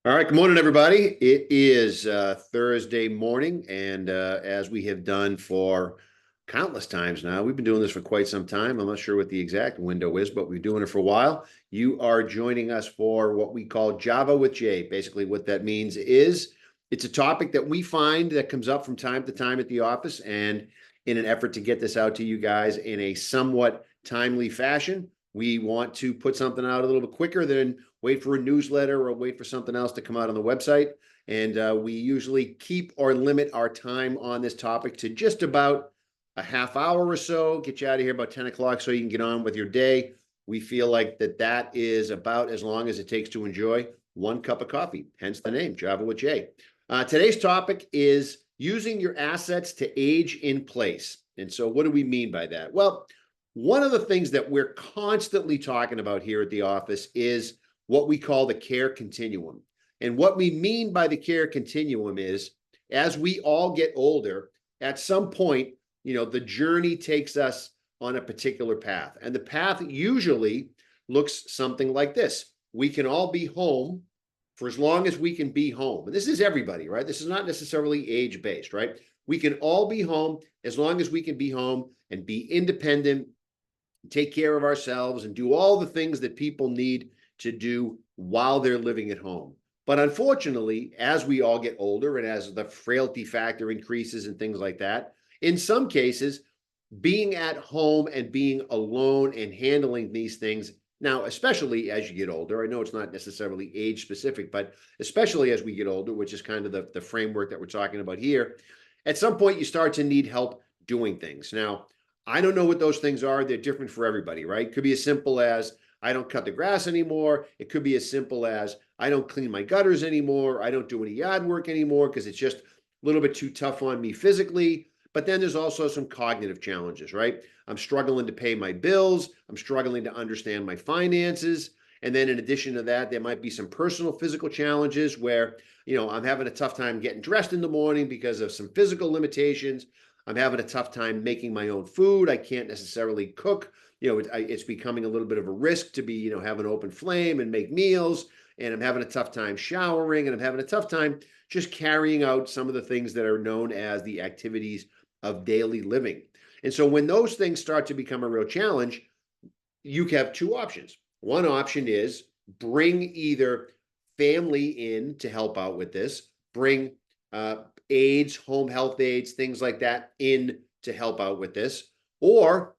All right, good morning, everybody. It is Thursday morning, and as we have done for countless times now, we've been doing this for quite some time. I'm not sure what the exact window is, but we've been doing it for a while. You are joining us for what we call Java with Jay. Basically, what that means is it's a topic that we find that comes up from time to time at the office, and in an effort to get this out to you guys in a somewhat timely fashion, we want to put something out a little bit quicker than wait for a newsletter or wait for something else to come out on the website. And we usually keep or limit our time on this topic to just about a half hour or so, get you out of here about 10 o'clock so you can get on with your day. We feel like that is about as long as it takes to enjoy one cup of coffee, hence the name, Java with Jay. Today's topic is using your assets to age in place. And so what do we mean by that? Well, one of the things that we're constantly talking about here at the office is what we call the care continuum. And what we mean by the care continuum is as we all get older, at some point, the journey takes us on a particular path. And the path usually looks something like this. We can all be home for as long as we can be home. And this is everybody, right? This is not necessarily age based, right? We can all be home as long as we can be home and be independent, take care of ourselves, and do all the things that people need to do while they're living at home. But unfortunately, as we all get older and as the frailty factor increases and things like that, in some cases, being at home and being alone and handling these things now, especially as you get older, I know it's not necessarily age specific, but especially as we get older, which is kind of the framework that we're talking about here, at some point you start to need help doing things. Now, I don't know what those things are. They're different for everybody, right? It could be as simple as I don't cut the grass anymore. It could be as simple as I don't clean my gutters anymore. I don't do any yard work anymore because it's just a little bit too tough on me physically. But then there's also some cognitive challenges, right? I'm struggling to pay my bills. I'm struggling to understand my finances. And then in addition to that, there might be some personal physical challenges where, I'm having a tough time getting dressed in the morning because of some physical limitations. I'm having a tough time making my own food. I can't necessarily cook. It's becoming a little bit of a risk to be, have an open flame and make meals. And I'm having a tough time showering, and I'm having a tough time just carrying out some of the things that are known as the activities of daily living. And so when those things start to become a real challenge, you have two options. One option is bring either family in to help out with this, bring aides, home health aides, things like that in to help out with this, or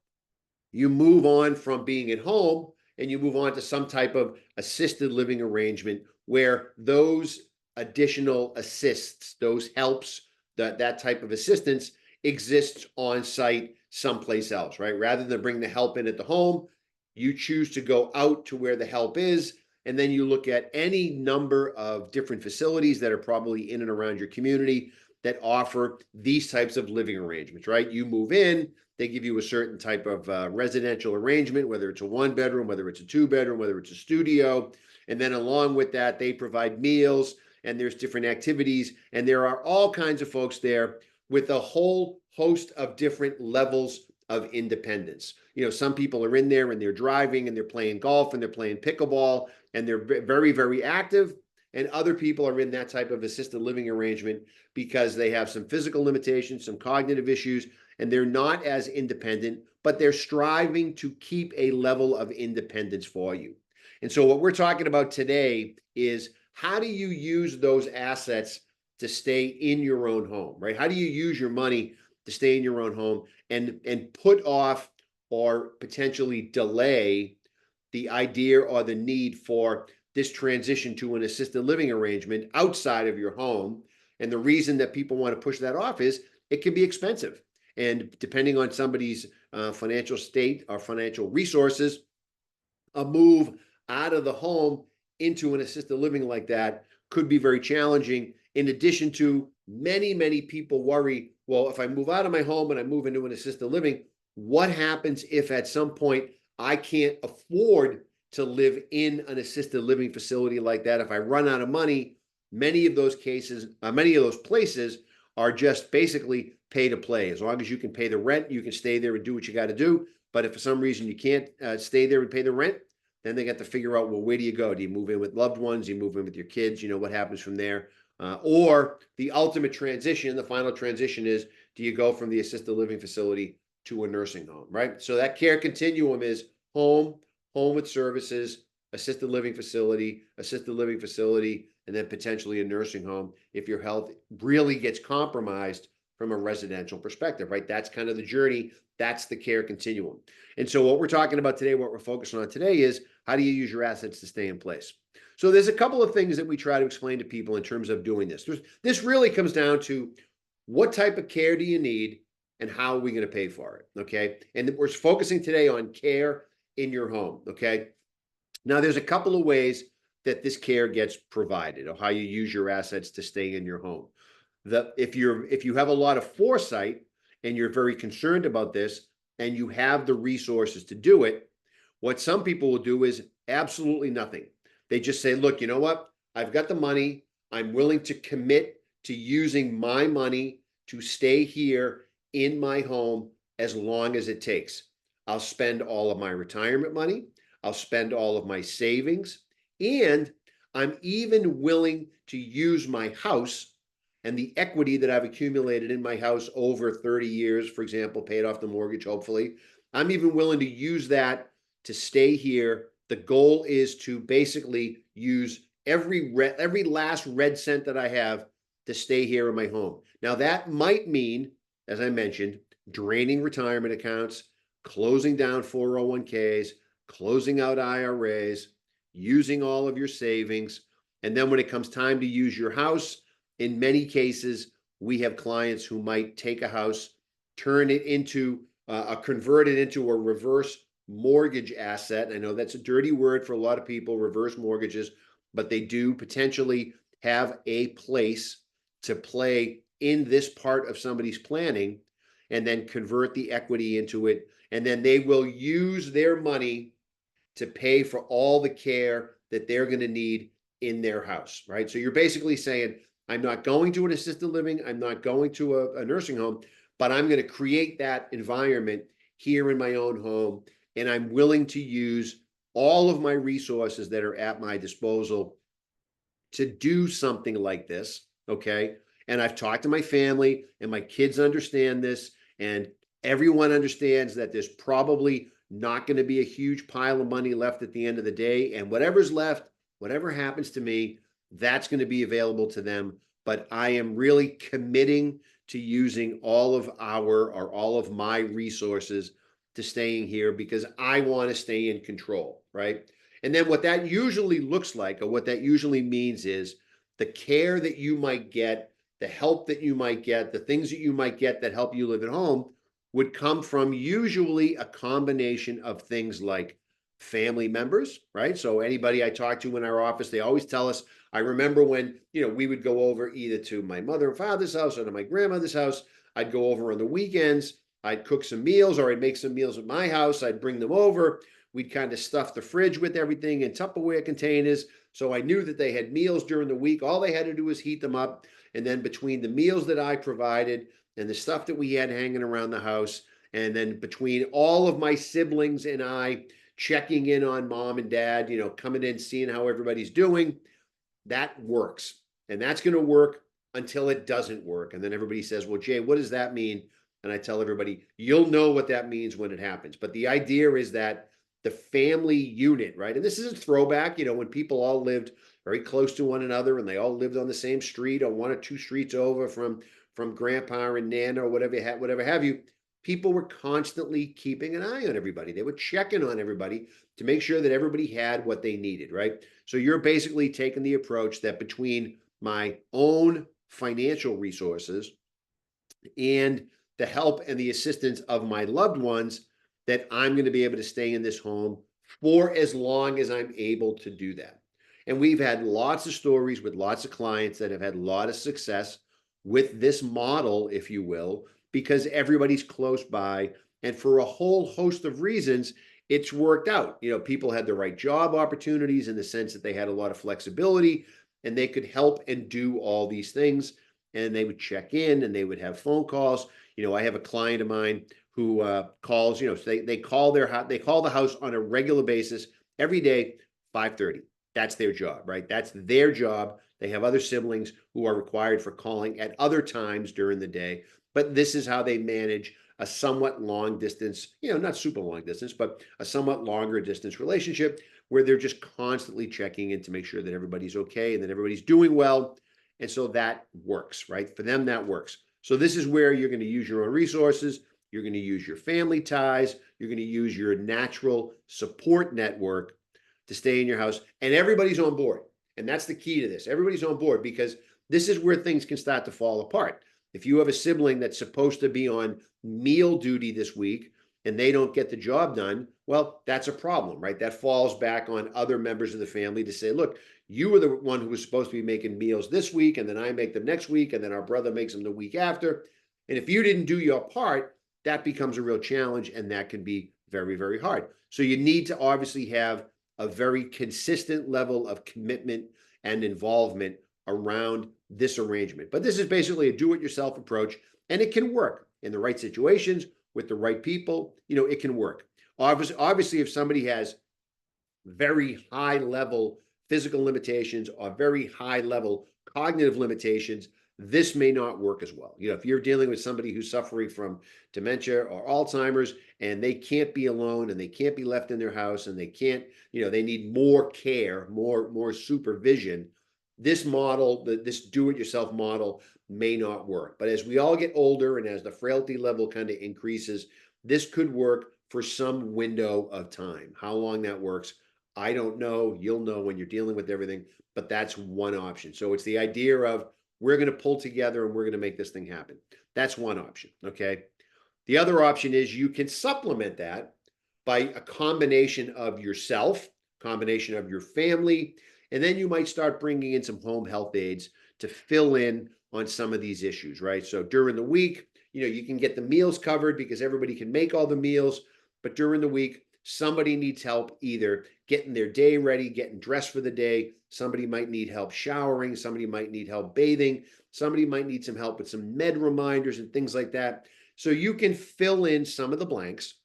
you move on from being at home and you move on to some type of assisted living arrangement where those additional assists, those helps, that type of assistance exists on site someplace else, right? Rather than bring the help in at the home, you choose to go out to where the help is, and then you look at any number of different facilities that are probably in and around your community that offer these types of living arrangements, right? You move in, they give you a certain type of residential arrangement, whether it's a one bedroom, whether it's a two bedroom, whether it's a studio. And then along with that, they provide meals and there's different activities. And there are all kinds of folks there with a whole host of different levels of independence. Some people are in there and they're driving and they're playing golf and they're playing pickleball and they're very, very active. And other people are in that type of assisted living arrangement because they have some physical limitations, some cognitive issues, and they're not as independent, but they're striving to keep a level of independence for you. And so what we're talking about today is how do you use those assets to stay in your own home, right? How do you use your money to stay in your own home and put off or potentially delay the idea or the need for this transition to an assisted living arrangement outside of your home? And the reason that people want to push that off is it can be expensive. And depending on somebody's financial state or financial resources, a move out of the home into an assisted living like that could be very challenging. In addition to many, many people worry, well, if I move out of my home and I move into an assisted living, what happens if at some point I can't afford to live in an assisted living facility like that? If I run out of money, many of those places are just basically pay to play. As long as you can pay the rent, you can stay there and do what you got to do. But if for some reason you can't stay there and pay the rent, Then they got to figure out, well, where do you go? Do you move in with loved ones? Do you move in with your kids? What happens from there? Or the ultimate transition, the final transition is, do you go from the assisted living facility to a nursing home, right? So that care continuum is home, home with services, assisted living facility, and then potentially a nursing home if your health really gets compromised from a residential perspective, right? That's kind of the journey. That's the care continuum. And so what we're talking about today, what we're focusing on today is how do you use your assets to stay in place? So there's a couple of things that we try to explain to people in terms of doing this. This really comes down to what type of care do you need and how are we going to pay for it? Okay. And we're focusing today on care in your home. Okay. Now, there's a couple of ways that this care gets provided, or how you use your assets to stay in your home. If you have a lot of foresight and you're very concerned about this and you have the resources to do it, what some people will do is absolutely nothing. They just say, look, you know what? I've got the money. I'm willing to commit to using my money to stay here in my home as long as it takes. I'll spend all of my retirement money. I'll spend all of my savings. And I'm even willing to use my house and the equity that I've accumulated in my house over 30 years, for example, paid off the mortgage, hopefully. I'm even willing to use that to stay here. The goal is to basically use every last red cent that I have to stay here in my home. Now, that might mean, as I mentioned, draining retirement accounts, closing down 401ks, closing out IRAs, using all of your savings. And then when it comes time to use your house, in many cases, we have clients who might take a house, convert it into a reverse mortgage asset. I know that's a dirty word for a lot of people, reverse mortgages, but they do potentially have a place to play in this part of somebody's planning, and then convert the equity into it. And then they will use their money to pay for all the care that they're going to need in their house, right? So you're basically saying, I'm not going to an assisted living, I'm not going to a nursing home, but I'm going to create that environment here in my own home, and I'm willing to use all of my resources that are at my disposal to do something like this, okay? And I've talked to my family, and my kids understand this, and everyone understands that there's probably not going to be a huge pile of money left at the end of the day. And whatever's left, whatever happens to me, that's going to be available to them. But I am really committing to using all of my resources to staying here because I want to stay in control, right? And then what that usually looks like, or what that usually means, is the care that you might get, the help that you might get, the things that you might get that help you live at home would come from usually a combination of things like family members, right? So anybody I talk to in our office, they always tell us, I remember when, we would go over either to my mother and father's house or to my grandmother's house. I'd go over on the weekends. I'd cook some meals, or I'd make some meals at my house. I'd bring them over. We'd kind of stuff the fridge with everything in Tupperware containers. So I knew that they had meals during the week. All they had to do was heat them up. And then between the meals that I provided and the stuff that we had hanging around the house, and then between all of my siblings and I checking in on mom and dad, coming in, seeing how everybody's doing, that works. And that's going to work until it doesn't work. And then everybody says, well, Jay, what does that mean? And I tell everybody, you'll know what that means when it happens. But the idea is that the family unit, right? And this is a throwback, when people all lived very close to one another and they all lived on the same street or one or two streets over from grandpa and nana or whatever have you. People were constantly keeping an eye on everybody. They were checking on everybody to make sure that everybody had what they needed, right? So you're basically taking the approach that between my own financial resources and the help and the assistance of my loved ones, that I'm going to be able to stay in this home for as long as I'm able to do that. And we've had lots of stories with lots of clients that have had a lot of success with this model, if you will, because everybody's close by. And for a whole host of reasons, it's worked out. People had the right job opportunities in the sense that they had a lot of flexibility and they could help and do all these things. And they would check in and they would have phone calls. I have a client of mine who calls, they call the house on a regular basis every day, 5:30. That's their job, right? That's their job. They have other siblings who are required for calling at other times during the day, but this is how they manage a somewhat long distance, not super long distance, but a somewhat longer distance relationship where they're just constantly checking in to make sure that everybody's okay and that everybody's doing well. And so that works, right? For them, that works. So this is where you're going to use your own resources. You're going to use your family ties. You're going to use your natural support network to stay in your house, and everybody's on board. And that's the key to this. Everybody's on board, because this is where things can start to fall apart. If you have a sibling that's supposed to be on meal duty this week and they don't get the job done, well, that's a problem, right? That falls back on other members of the family to say, look, you were the one who was supposed to be making meals this week, and then I make them next week, and then our brother makes them the week after. And if you didn't do your part, that becomes a real challenge, and that can be very, very hard. So you need to obviously have a very consistent level of commitment and involvement around this arrangement. But this is basically a do-it-yourself approach, and it can work in the right situations with the right people. It can work. Obviously, if somebody has very high level physical limitations or very high level cognitive limitations, this may not work as well. If you're dealing with somebody who's suffering from dementia or Alzheimer's and they can't be alone and they can't be left in their house and they can't, they need more care, more supervision, this model, this do-it-yourself model may not work. But as we all get older and as the frailty level kind of increases, this could work for some window of time. How long that works, I don't know. You'll know when you're dealing with everything, but that's one option. So it's the idea of, we're going to pull together and we're going to make this thing happen. That's one option, okay? The other option is you can supplement that by a combination of yourself, combination of your family, and then you might start bringing in some home health aides to fill in on some of these issues, right? So during the week, you can get the meals covered because everybody can make all the meals, but during the week, somebody needs help either getting their day ready, getting dressed for the day. Somebody might need help showering. Somebody might need help bathing. Somebody might need some help with some med reminders and things like that. So you can fill in some of the blanks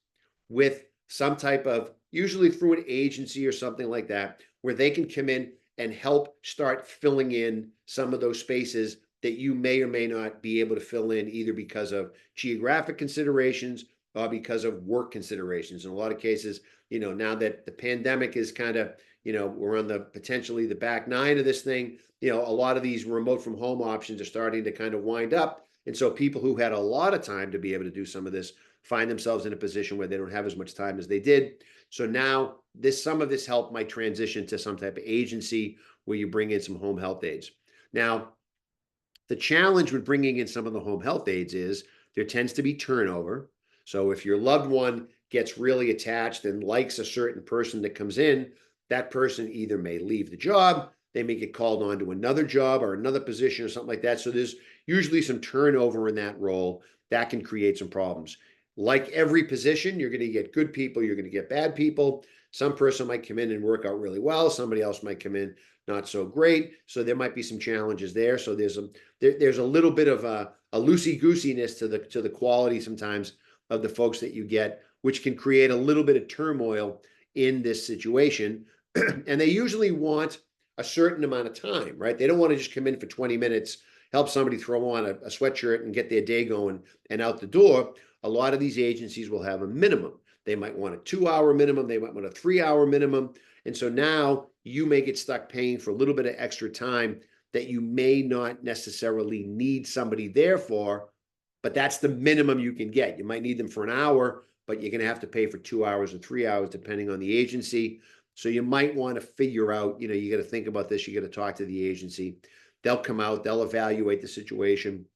with some type of, usually through an agency or something like that, where they can come in and help start filling in some of those spaces that you may or may not be able to fill in, either because of geographic considerations because of work considerations. In a lot of cases, now that the pandemic is kind of, we're on the potentially the back nine of this thing, a lot of these remote from home options are starting to kind of wind up. And so people who had a lot of time to be able to do some of this find themselves in a position where they don't have as much time as they did. So now some of this help might transition to some type of agency where you bring in some home health aides. Now, the challenge with bringing in some of the home health aides is there tends to be turnover. So if your loved one gets really attached and likes a certain person that comes in, that person either may leave the job, they may get called on to another job or another position or something like that. So there's usually some turnover in that role that can create some problems. Like every position, you're going to get good people, you're going to get bad people. Some person might come in and work out really well. Somebody else might come in not so great. So there might be some challenges there. So there's a little bit of a loosey-goosiness to the quality sometimes of the folks that you get, which can create a little bit of turmoil in this situation. And they usually want a certain amount of time, right? They don't want to just come in for 20 minutes, help somebody throw on a sweatshirt and get their day going and out the door. A lot of these agencies will have a minimum. They might want a 2-hour minimum. They might want a 3-hour minimum. And so now you may get stuck paying for a little bit of extra time that you may not necessarily need somebody there for, but that's the minimum you can get. You might need them for an hour, but you're going to have to pay for 2 hours or 3 hours, depending on the agency. So you might want to figure out, you got to think about this. You got to talk to the agency. They'll come out, they'll evaluate the situation.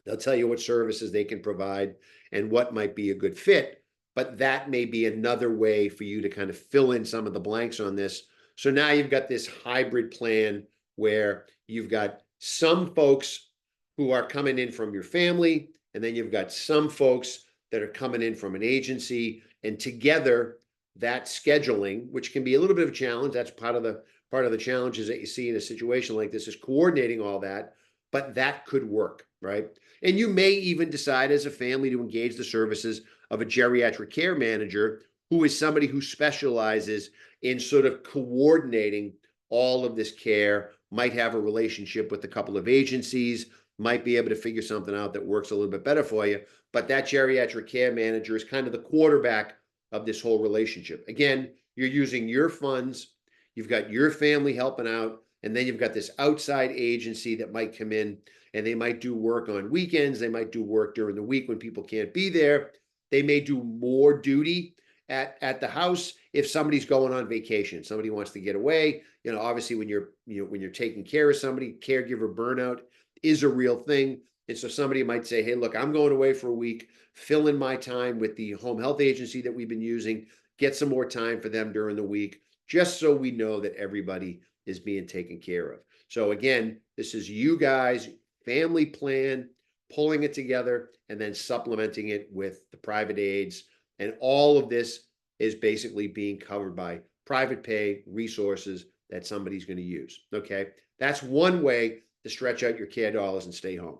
They'll tell you what services they can provide and what might be a good fit. But that may be another way for you to kind of fill in some of the blanks on this. So now you've got this hybrid plan where you've got some folks who are coming in from your family, and then you've got some folks that are coming in from an agency, and together that scheduling, which can be a little bit of a challenge. That's part of the challenges that you see in a situation like this, is coordinating all that, but that could work, right? And you may even decide as a family to engage the services of a geriatric care manager who is somebody who specializes in sort of coordinating all of this care, might have a relationship with a couple of agencies, might be able to figure something out that works a little bit better for you. But that geriatric care manager is kind of the quarterback of this whole relationship. Again, you're using your funds, you've got your family helping out, and then you've got this outside agency that might come in and they might do work on weekends. They might do work during the week when people can't be there. They may do more duty at the house if somebody's going on vacation. Somebody wants to get away. Obviously when you're taking care of somebody, caregiver burnout is a real thing. And so somebody might say, hey, look, I'm going away for a week, fill in my time with the home health agency that we've been using, get some more time for them during the week, just so we know that everybody is being taken care of. So again, this is you guys, family plan, pulling it together and then supplementing it with the private aids. And all of this is basically being covered by private pay resources that somebody's going to use. Okay. That's one way to stretch out your care dollars and stay home.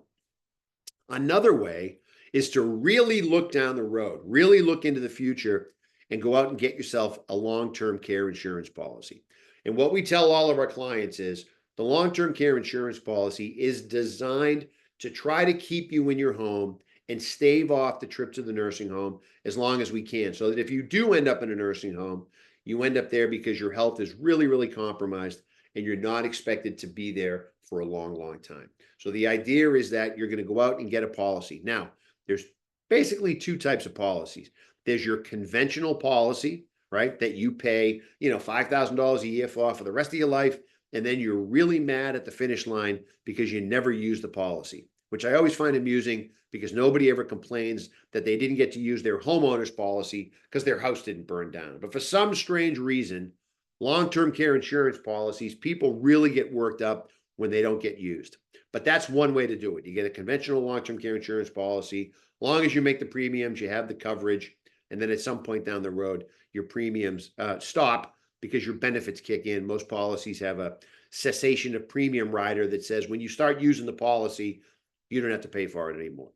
Another way is to really look down the road, really look into the future and go out and get yourself a long-term care insurance policy. And what we tell all of our clients is the long-term care insurance policy is designed to try to keep you in your home and stave off the trip to the nursing home as long as we can, so that if you do end up in a nursing home, you end up there because your health is really, really compromised and you're not expected to be there for a long, long time. So the idea is that you're going to go out and get a policy. Now, there's basically two types of policies. There's your conventional policy, right, that you pay, $5,000 a year for the rest of your life, and then you're really mad at the finish line because you never use the policy, which I always find amusing because nobody ever complains that they didn't get to use their homeowner's policy because their house didn't burn down. But for some strange reason, long-term care insurance policies, people really get worked up when they don't get used. But that's one way to do it. You get a conventional long-term care insurance policy. As long as you make the premiums, you have the coverage, and then at some point down the road, your premiums stop because your benefits kick in. Most policies have a cessation of premium rider that says when you start using the policy, you don't have to pay for it anymore.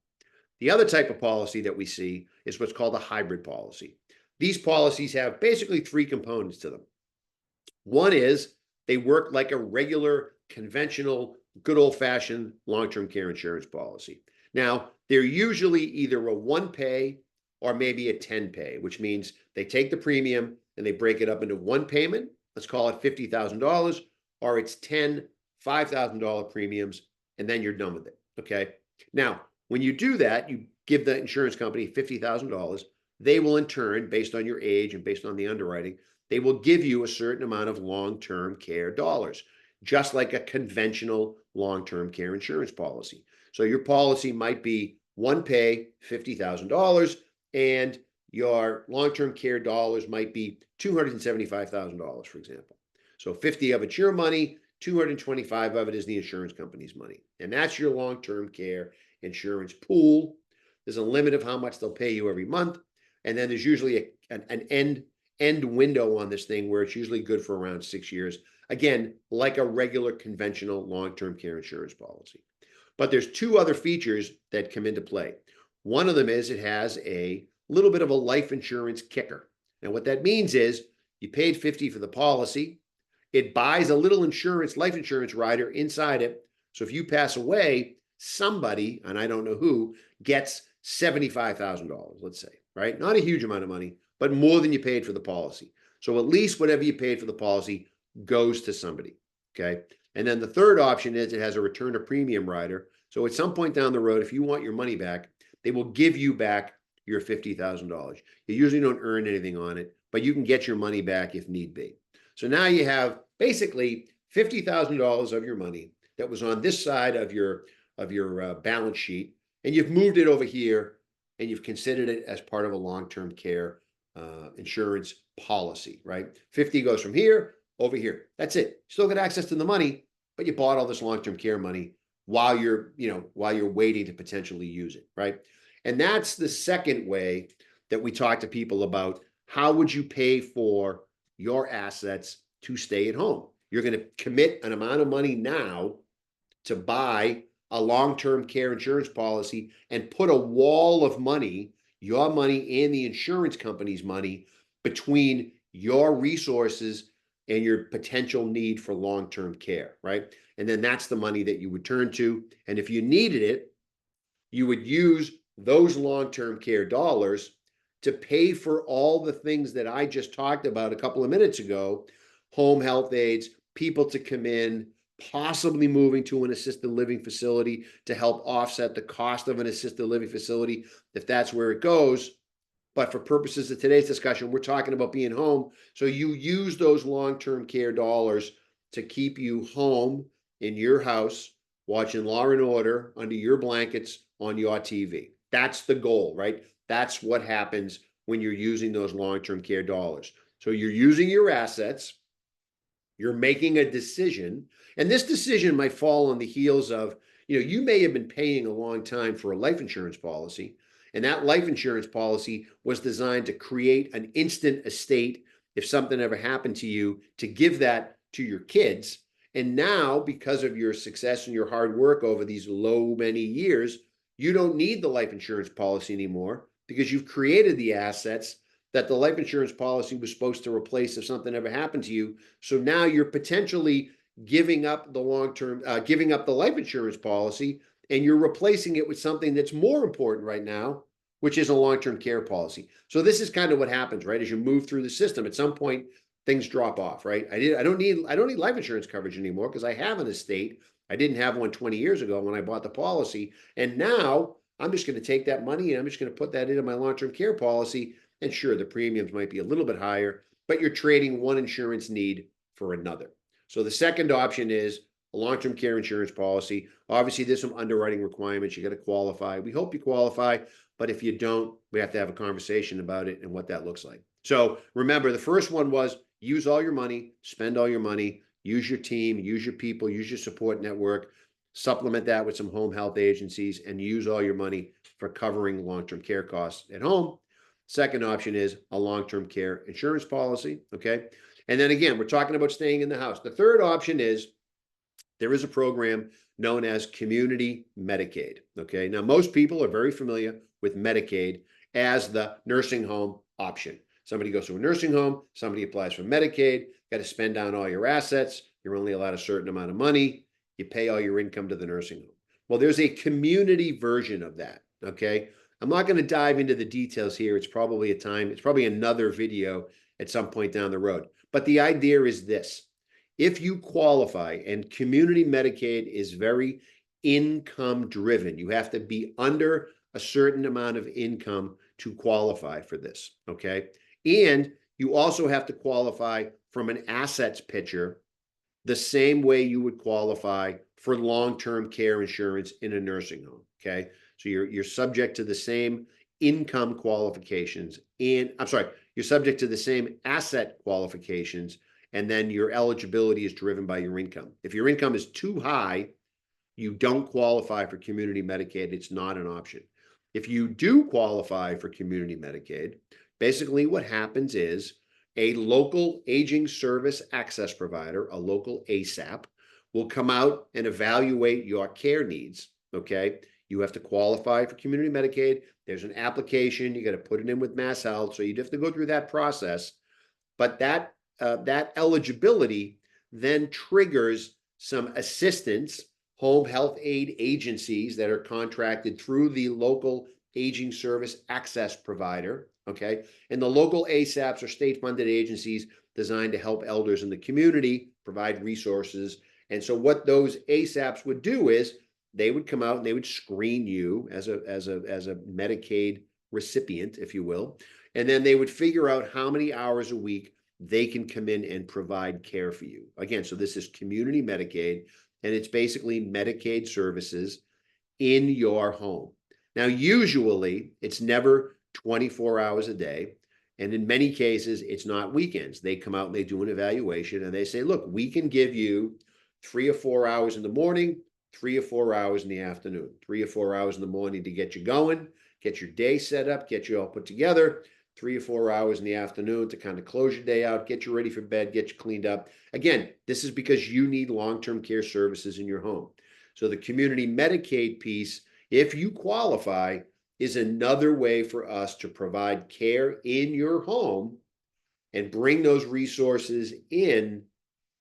The other type of policy that we see is what's called a hybrid policy. These policies have basically three components to them. One is they work like a regular, conventional, good old-fashioned long-term care insurance policy. Now, they're usually either a one-pay or maybe a 10-pay, which means they take the premium and they break it up into one payment. Let's call it $50,000, or it's 10 $5,000 premiums, and then you're done with it. Okay. Now, when you do that, you give the insurance company $50,000. They will in turn, based on your age and based on the underwriting, they will give you a certain amount of long-term care dollars, just like a conventional long-term care insurance policy. So your policy might be one pay, $50,000, and your long-term care dollars might be $275,000, for example. So 50 of it's your money, 225 of it is the insurance company's money. And that's your long-term care insurance pool. There's a limit of how much they'll pay you every month. And then there's usually an end window on this thing where it's usually good for around 6 years. Again, like a regular conventional long-term care insurance policy. But there's two other features that come into play. One of them is it has a little bit of a life insurance kicker. And what that means is you paid $50 for the policy. It buys a little insurance, life insurance rider inside it. So if you pass away, somebody, and I don't know who, gets $75,000, let's say, right? Not a huge amount of money, but more than you paid for the policy. So at least whatever you paid for the policy goes to somebody, okay? And then the third option is it has a return to premium rider. So at some point down the road, if you want your money back, they will give you back your $50,000. You usually don't earn anything on it, but you can get your money back if need be. So now you have basically $50,000 of your money that was on this side of your balance sheet, and you've moved it over here, and you've considered it as part of a long-term care insurance policy, right? 50 goes from here over here. That's it. Still got access to the money, but you bought all this long-term care money while you're waiting to potentially use it, right? And that's the second way that we talk to people about how would you pay for your assets to stay at home. You're going to commit an amount of money now to buy a long-term care insurance policy and put a wall of money, your money and the insurance company's money, between your resources and your potential need for long-term care, right? And then that's the money that you would turn to. And if you needed it, you would use those long-term care dollars to pay for all the things that I just talked about a couple of minutes ago, home health aides, people to come in, possibly moving to an assisted living facility to help offset the cost of an assisted living facility if that's where it goes. But for purposes of today's discussion, we're talking about being home. So you use those long-term care dollars to keep you home in your house, watching Law and Order under your blankets on your TV. That's the goal, right? That's what happens when you're using those long-term care dollars. So you're using your assets, you're making a decision, and this decision might fall on the heels of, you may have been paying a long time for a life insurance policy, and that life insurance policy was designed to create an instant estate if something ever happened to you, to give that to your kids. And now, because of your success and your hard work over these many years, you don't need the life insurance policy anymore because you've created the assets that the life insurance policy was supposed to replace if something ever happened to you. So now you're potentially giving up the giving up the life insurance policy, and you're replacing it with something that's more important right now, which is a long-term care policy. So this is kind of what happens, right? As you move through the system, at some point things drop off, right? I don't need life insurance coverage anymore because I have an estate. I didn't have one 20 years ago when I bought the policy, and now I'm just going to take that money and I'm just going to put that into my long-term care policy. And sure, the premiums might be a little bit higher, but you're trading one insurance need for another. So the second option is a long-term care insurance policy. Obviously, there's some underwriting requirements. You got to qualify. We hope you qualify, but if you don't, we have to have a conversation about it and what that looks like. So remember, the first one was use all your money, spend all your money, use your team, use your people, use your support network, supplement that with some home health agencies, and use all your money for covering long-term care costs at home. Second option is a long-term care insurance policy, okay? And then again, we're talking about staying in the house. The third option is there is a program known as Community Medicaid, okay? Now, most people are very familiar with Medicaid as the nursing home option. Somebody goes to a nursing home, somebody applies for Medicaid, got to spend down all your assets, you're only allowed a certain amount of money, you pay all your income to the nursing home. Well, there's a community version of that, okay? I'm not going to dive into the details here. It's probably another video at some point down the road. But the idea is this. If you qualify, and community Medicaid is very income driven, you have to be under a certain amount of income to qualify for this, okay? And you also have to qualify from an assets picture the same way you would qualify for long-term care insurance in a nursing home, okay? So you're subject to the same income qualifications, and you're subject to the same asset qualifications, and then your eligibility is driven by your income. If your income is too high, you don't qualify for community Medicaid. It's not an option. If you do qualify for community Medicaid, basically what happens is a local aging service access provider, a local ASAP, will come out and evaluate your care needs, okay? You have to qualify for community Medicaid. There's an application. You got to put it in with Mass Health. So you'd have to go through that process. But that eligibility then triggers some assistance, home health aid agencies that are contracted through the local aging service access provider, okay? And the local ASAPs are state-funded agencies designed to help elders in the community, provide resources. And so what those ASAPs would do is they would come out and they would screen you as a Medicaid recipient, if you will, and then they would figure out how many hours a week they can come in and provide care for you. Again, so this is community Medicaid, and it's basically Medicaid services in your home. Now, usually it's never 24 hours a day. And in many cases, it's not weekends. They come out and they do an evaluation and they say, look, we can give you 3 or 4 hours in the morning, 3 or 4 hours in the afternoon, 3 or 4 hours in the morning to get you going, get your day set up, get you all put together, 3 or 4 hours in the afternoon to kind of close your day out, get you ready for bed, get you cleaned up. Again, this is because you need long-term care services in your home. So the community Medicaid piece, if you qualify, is another way for us to provide care in your home and bring those resources in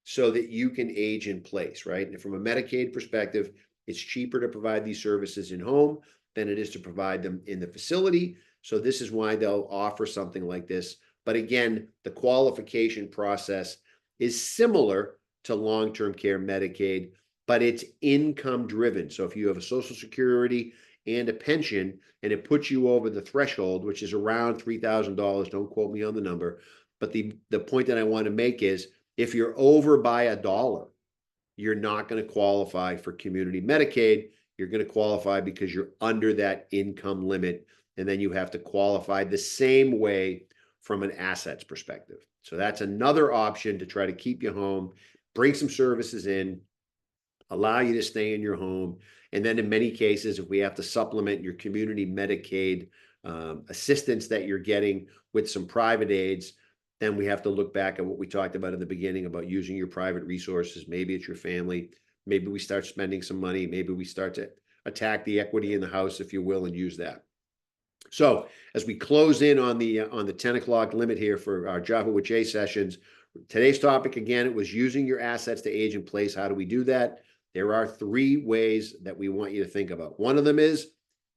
so that you can age in place, right? And from a Medicaid perspective, it's cheaper to provide these services in home than it is to provide them in the facility. So this is why they'll offer something like this. But again, the qualification process is similar to long-term care Medicaid, but it's income driven. So if you have a Social Security and a pension, and it puts you over the threshold, which is around $3,000, don't quote me on the number, but the point that I want to make is if you're over by $1, you're not going to qualify for community Medicaid. You're going to qualify because you're under that income limit. And then you have to qualify the same way from an assets perspective. So that's another option to try to keep you home, bring some services in, allow you to stay in your home. And then in many cases, if we have to supplement your community Medicaid assistance that you're getting with some private aids, then we have to look back at what we talked about in the beginning about using your private resources. Maybe it's your family. Maybe we start spending some money. Maybe we start to attack the equity in the house, if you will, and use that. So as we close in on the 10 o'clock limit here for our Java with Jay sessions, today's topic, again, it was using your assets to age in place. How do we do that? There are 3 ways that we want you to think about. One of them is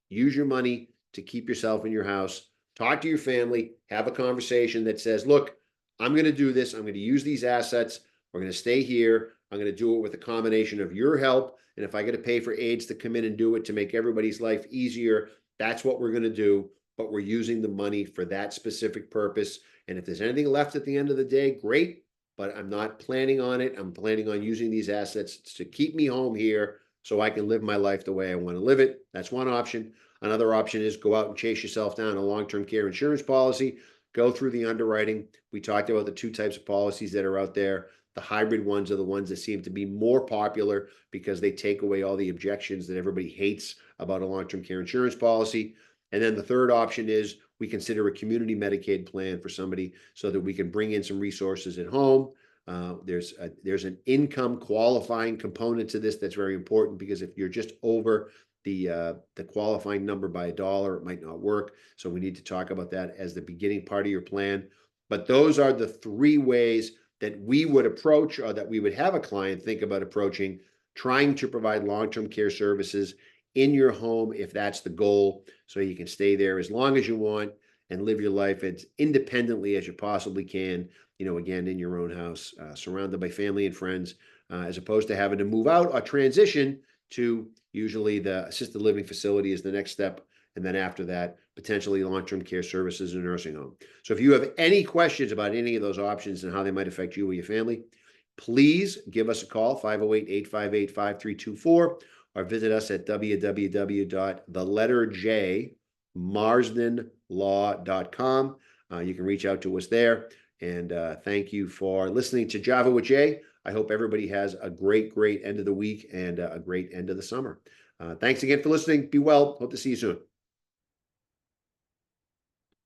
use your money to keep yourself in your house. Talk to your family, have a conversation that says, look, I'm going to do this. I'm going to use these assets. We're going to stay here. I'm going to do it with a combination of your help. And if I got to pay for aides to come in and do it to make everybody's life easier, that's what we're going to do. But we're using the money for that specific purpose. And if there's anything left at the end of the day, great. But I'm not planning on it. I'm planning on using these assets to keep me home here so I can live my life the way I want to live it. That's one option. Another option is go out and chase yourself down a long-term care insurance policy, go through the underwriting. We talked about the 2 types of policies that are out there. The hybrid ones are the ones that seem to be more popular because they take away all the objections that everybody hates about a long-term care insurance policy. And then the third option is we consider a community Medicaid plan for somebody so that we can bring in some resources at home. There's an income qualifying component to this that's very important because if you're just over the qualifying number by $1, it might not work. So we need to talk about that as the beginning part of your plan. But those are the 3 ways that we would approach or that we would have a client think about approaching, trying to provide long-term care services in your home if that's the goal, so you can stay there as long as you want and live your life as independently as you possibly can, again, in your own house, surrounded by family and friends, as opposed to having to move out or transition to usually the assisted living facility is the next step. And then after that, potentially long-term care services in a nursing home. So if you have any questions about any of those options and how they might affect you or your family, please give us a call, 508-858-5324, or visit us at www.thelettterjmarsdenlaw.com. You can reach out to us there. And thank you for listening to Java with Jay. I hope everybody has a great, great end of the week and a great end of the summer. Thanks again for listening. Be well. Hope to see you soon.